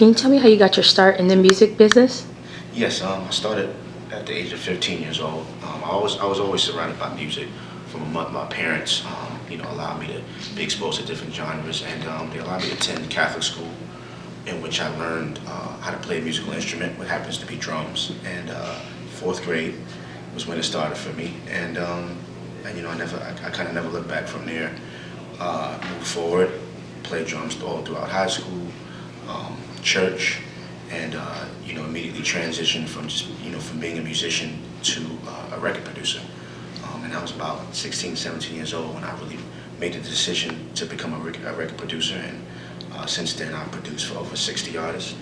Can you tell me how you got your start in the music business? Yes, I started at the age of 15 years old. I was always surrounded by music from my parents. Allowed me to be exposed to different genres, and they allowed me to attend Catholic school, in which I learned how to play a musical instrument, what happens to be drums. And fourth grade was when it started for me, and I kind of never looked back from there. Moved forward, played drums all throughout high school, church, and immediately transitioned from from being a musician to a record producer. And I was about 16, 17 years old when I really made the decision to become a record producer. And since then, I've produced for over 60 artists.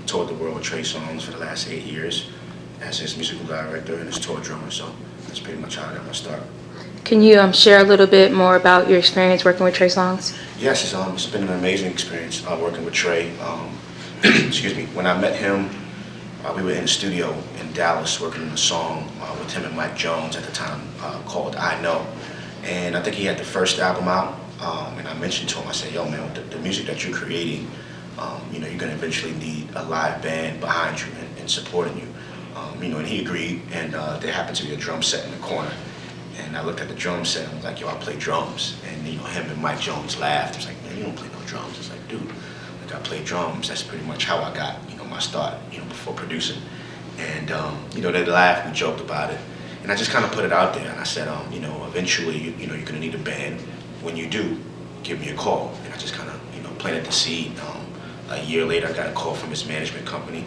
Toured the world with Trey Songz for the last 8 years as his musical director and his tour drummer. So that's pretty much how I got my start. Can you share a little bit more about your experience working with Trey Songz? Yes, it's been an amazing experience working with Trey. Excuse me. When I met him, we were in the studio in Dallas working on a song with him and Mike Jones at the time called I Know. And I think he had the first album out, and I mentioned to him, I said, yo man, with the music that you're creating, you're going to eventually need a live band behind you and supporting you. And he agreed, and there happened to be a drum set in the corner. And I looked at the drum set and I was like, yo, I play drums. And him and Mike Jones laughed. He was like, man, you don't play no drums. It's like, dude, I play drums. That's pretty much how I got, my start, before producing. And, they laughed, we joked about it. And I just kind of put it out there. And I said, eventually, you're going to need a band. When you do, give me a call. And I just kind of, planted the seed. A year later, I got a call from his management company,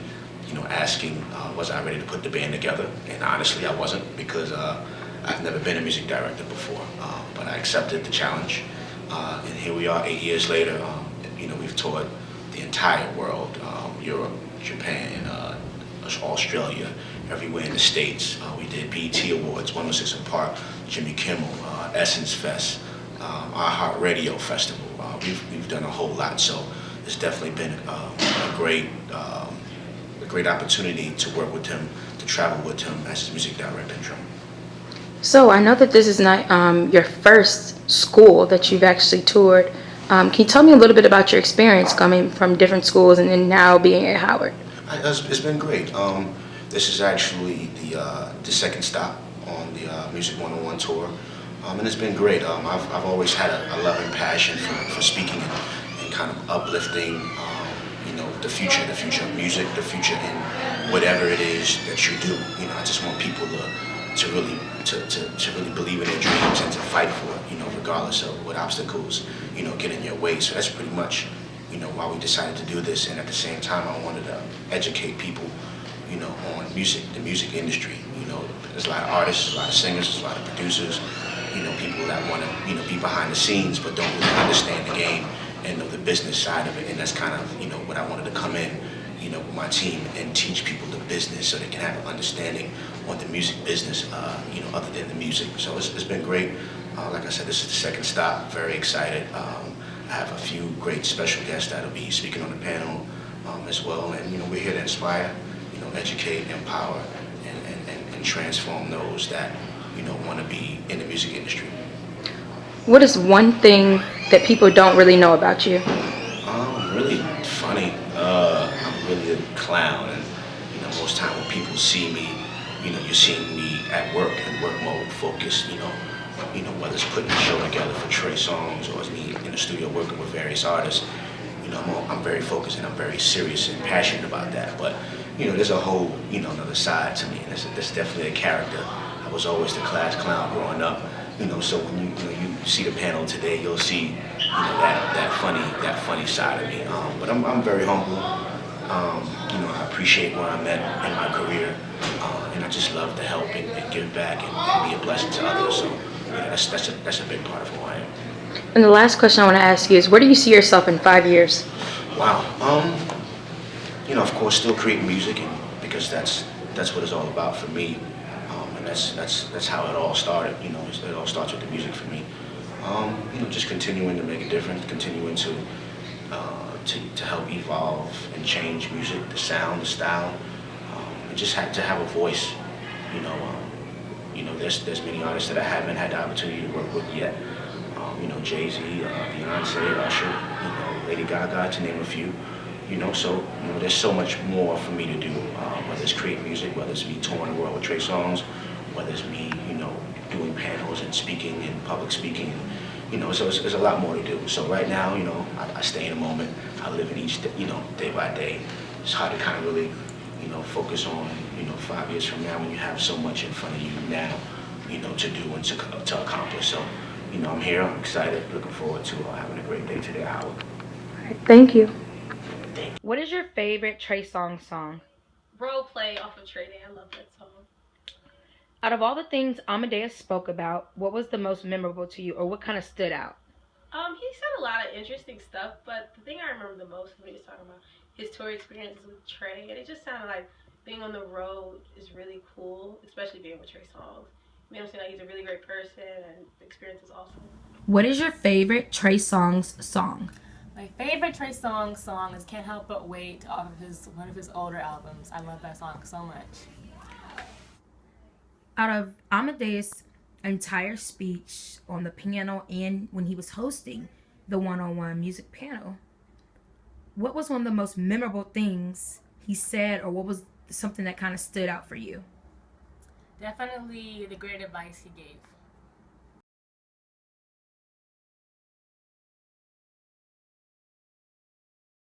asking, was I ready to put the band together? And honestly, I wasn't, because I've never been a music director before. But I accepted the challenge. And here we are 8 years later. We've toured the entire world, Europe, Japan, Australia, everywhere in the States. We did BET Awards, 106 and Park, Jimmy Kimmel, Essence Fest, our Heart Radio Festival. We've done a whole lot, so it's definitely been a great opportunity to work with him, to travel with him as his music director and drummer. So I know that this is not your first school that you've actually toured. Can you tell me a little bit about your experience coming from different schools and then now being at Howard? It's been great. This is actually the second stop on the Music 101 tour, and it's been great. I've always had a love and passion for speaking and kind of uplifting, the future of music, the future in whatever it is that you do. I just want people to really believe in their dreams and to fight for it, regardless of what obstacles, get in your way. So that's pretty much, why we decided to do this. And at the same time, I wanted to educate people, on music, the music industry. There's a lot of artists, a lot of singers, there's a lot of producers, people that want to, be behind the scenes but don't really understand the game and know the business side of it. And that's kind of, what I wanted to come in, with my team and teach people the business so they can have an understanding on the music business, other than the music. So it's been great. Like I said, this is the second stop. Very excited. I have a few great special guests that'll be speaking on the panel as well. And we're here to inspire, educate, empower, and transform those that want to be in the music industry. What is one thing that people don't really know about you? I'm really funny. I'm really a clown, and most time when people see me, you're seeing me at work in work mode, focused. Whether it's putting a show together for Trey Songz or it's me in the studio working with various artists. I'm very focused and I'm very serious and passionate about that. But there's a whole another side to me, and there's definitely a character. I was always the class clown growing up. So when you see the panel today, you'll see that funny side of me. But I'm very humble. I appreciate where I'm at in my career, and I just love to help and give back and be a blessing to others. So that's a big part of who I am. And the last question I want to ask you is, where do you see yourself in 5 years? Wow. Of course, still creating music, and because that's what it's all about for me. And that's how it all started. It all starts with the music for me. Just continuing to make a difference, continuing to help evolve and change music, the sound, the style, and just to have a voice. There's many artists that I haven't had the opportunity to work with yet. Jay-Z, Beyonce, Usher, Lady Gaga, to name a few. So there's so much more for me to do. Whether it's create music, whether it's me touring the world with Trey songs, whether it's me, doing panels and speaking and public speaking. So it's a lot more to do. So right now, I stay in the moment. I live in each, day by day. It's hard to kind of really, focus on, 5 years from now when you have so much in front of you now, to do and to accomplish. So, I'm here. I'm excited. Looking forward to having a great day today, Howard. All right, thank you. What is your favorite Trey song? Role Play off of Trey Day. I love that song. Out of all the things Amadeus spoke about, what was the most memorable to you, or what kind of stood out? He said a lot of interesting stuff, but the thing I remember the most when he was talking about his tour experiences with Trey, and it just sounded like being on the road is really cool, especially being with Trey Songz. You know what I'm saying? Like, he's a really great person, and the experience is awesome. What is your favorite Trey Songz song? My favorite Trey Songz song is "Can't Help But Wait" off of one of his older albums. I love that song so much. Out of Amadeus' entire speech on the piano and when he was hosting the one-on-one music panel, what was one of the most memorable things he said, or what was something that kind of stood out for you? Definitely the great advice he gave.